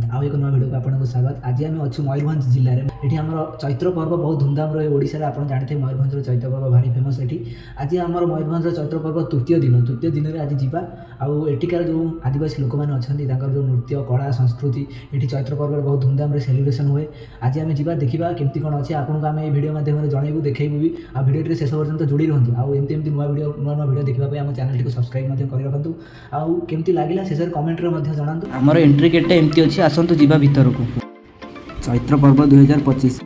महांत आउ एक नुआ वीडियो को आपको स्वागत। आज आम अच्छे मयूरभंज जिले में ये आम चैत्र पर्व बहुत धूमधाम ओडिशा रे आप जानते मयूरभंज चैत्र पर्व भारी फेमस ये। आज आम मयूरभंज चैत्र पर्व तृतीय दिन में आज जावा आठिकार जो आदिवासी लोक मैंने अच्छा जो नृत्य कला संस्कृति ये चैत्र पर्व बहुत धूमधाम सेलिब्रेशन हुए। आज आम जा देखा केमती कौन अच्छे आपको आम वीडियो माध्यम जनइबू देखू भी आ वीडियो शेष पर्यटन जोड़ी रुहतु आमती नुआ वीडियो देखा आम चैनल को सब्सक्राइब कर रखु आमती लगे शेष कमेंट जनातु। आमर एंट्री गेट एमती अच्छी आसतु जी भितर को चैत्र पर्व 2025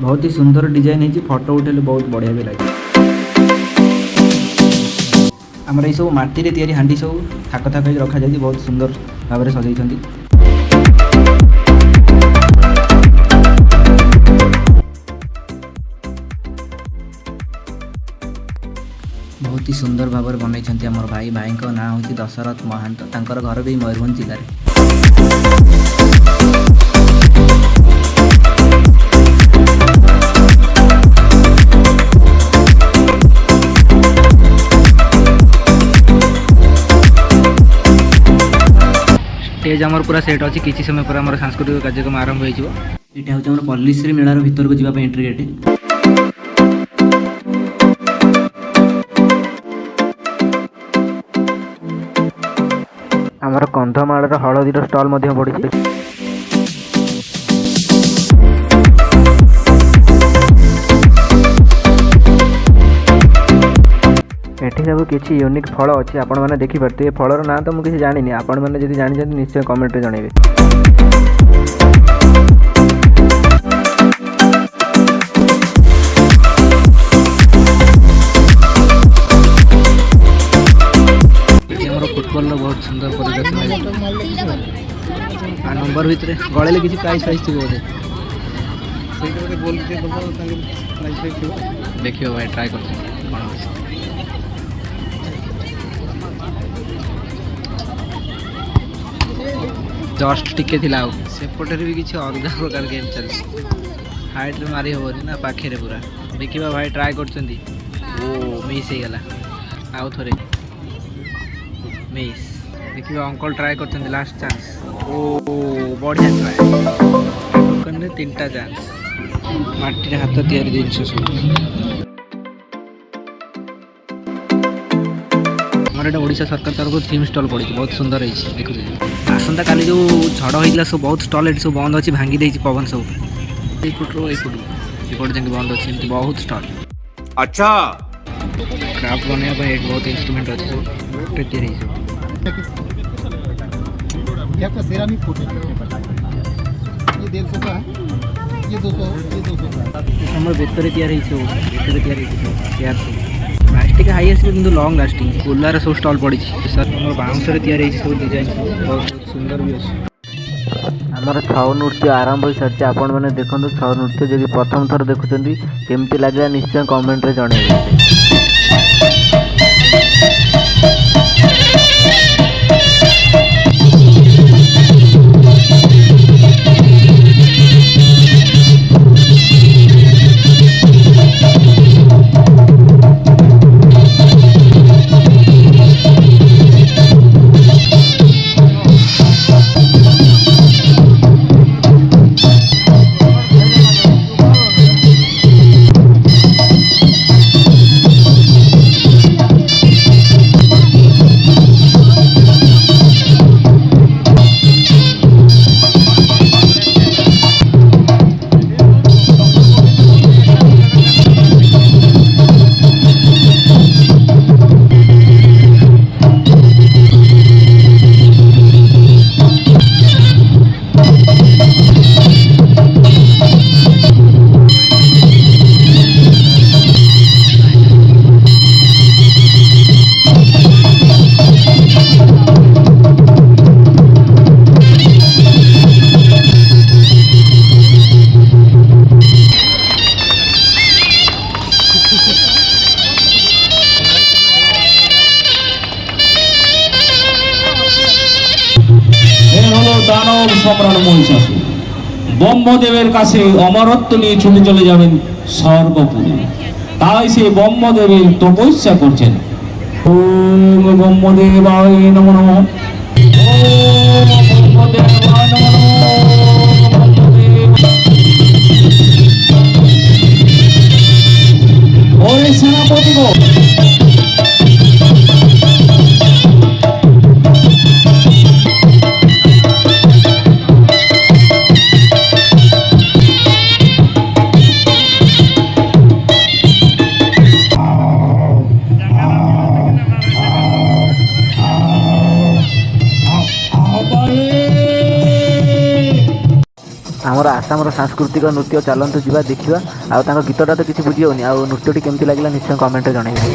बहुत ही सुंदर डिजाइन है फोटो उठेले बहुत बढ़िया भी लगे। आमर ये सब माटी रे हांडी सब थाक थाक रखा जाए बहुत सुंदर भाव में सजाई। बहुत ही सुंदर भाव में बनई आम भाई भाई ना हूँ दशरथ महांत तांकर घर भी मयूरभंज जिले में। स्टेज आमर पूरा सेट अच्छी किसी समय पर आम सांस्कृतिक कार्यक्रम आरंभ हो पल्लीश्री मेलार भीतर को जावाई एंट्री गेट। आमर कंधमाल हलदीर स्टल पड़ी एठी सब किसी यूनिक फल अच्छी आपण मैंने देखिपे फलर ना तो मुझे जानी आपण मैंने जब जानी निश्चय कमेंट में जनइबे। फुटबॉल बहुत सुंदर परिदर्शन आ नंबर भितर गले किसी प्राइस प्राइस थी बोधे देखिए भाई ट्राई कर जस्ट टिके सेपटे भी किसी अलग प्रकार गेम चलती हाइट रे मारी हेनी ना पाखे पूरा देखा भाई ट्राई कर मिस हो गला आउ थे मिस देखिए अंकल ट्राई कर लास्ट चांस ओ बढ़िया ट्राई तीन चांस माटी हाथ तैयारी जिनस सब हमारे ओडिशा सरकार तरफ थीम स्टॉल पड़ी बहुत सुंदर है देखुए। आसंता काली जो झड़ होता सब बहुत स्टॉल ये सब बंद अच्छी भांगी देती पवन सब फुट्रु एपट जाके बंद अच्छी बहुत स्टॉल। अच्छा क्राफ्ट बनवाई बहुत इंस्ट्रूमेंट अच्छे प्लास्टिक हाई आस लंग लास्टिंग कूलर सब स्टॉल पड़ी सर बाउंस सब डिजाइन बहुत सुंदर भी अच्छे। आमर छऊ नृत्य आरंभ हो सारी आपण मैंने देखो छऊ नृत्य जब प्रथम थर देखुं केमती लगे निश्चय कमेंट रे जनइबे। দানব সম্রাট মহিষাসুর ব্রহ্মদেবের কাছে অমরত্ব নিয়ে ছুটে চলে যাবেন স্বর্গপুরে। তাই সেই ব্রহ্মদেবের তপস্যা করছেন। ওম ব্রহ্মদেবায় নমঃ। ওম ব্রহ্মদেবায় নমঃ। ওরে সেনাপতি গো, ଆମର ଆସାମର ସାଂସ୍କୃତିକ ନୃତ୍ୟ ଚାଲନ୍ତୁ ଯିବା ଦେଖିବା। ଆଉ ତାଙ୍କ ଗୀତଟା ତ କିଛି ବୁଝି ହେଉନି, ଆଉ ନୃତ୍ୟଟି କେମିତି ଲାଗିଲା ନିଶ୍ଚୟ କମେଣ୍ଟରେ ଜଣାଇବେ।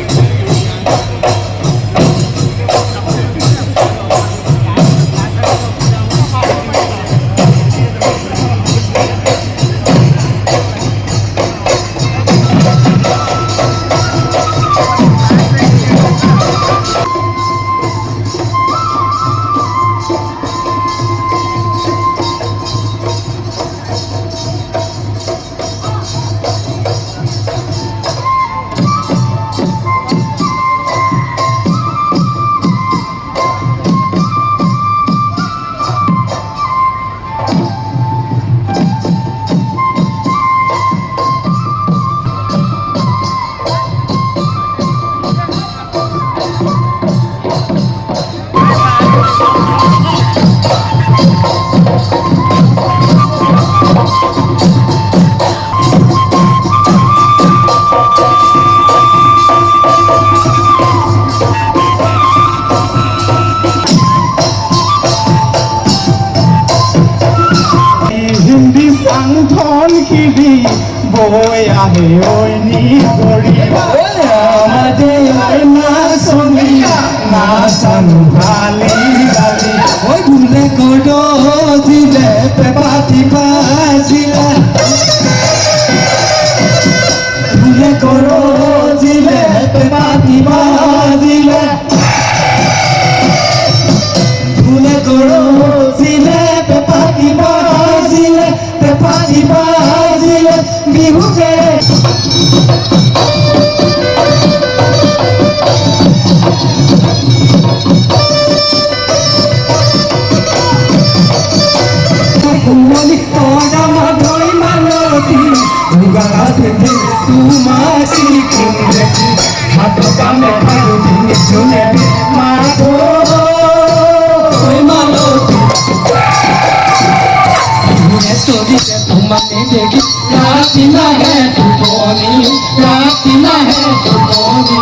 হিন্দি সাংথন কিবি বই আহে ওই নি গড়ি আমাদের না সঙ্গী না সানুহালি গালি ওই ভুলে কোডো দিলে পেপাতি বাজিলে ভুলে কোডো দিলে পেপাতি বাজিলে ভুলে কোডো দিলে পেপাতি বাজিলে পেপাতি বাজিলে বিহুকে কুমলি তোরা মাধই মালতি দুর্গা থেকে তুমাসি কুমলেতি হাত কামে ভারতি শুনে মাধো ওই মালতি চলিতে তোমাকে দেখি রাতি না হে তুমনি রাতি না হে তুমনি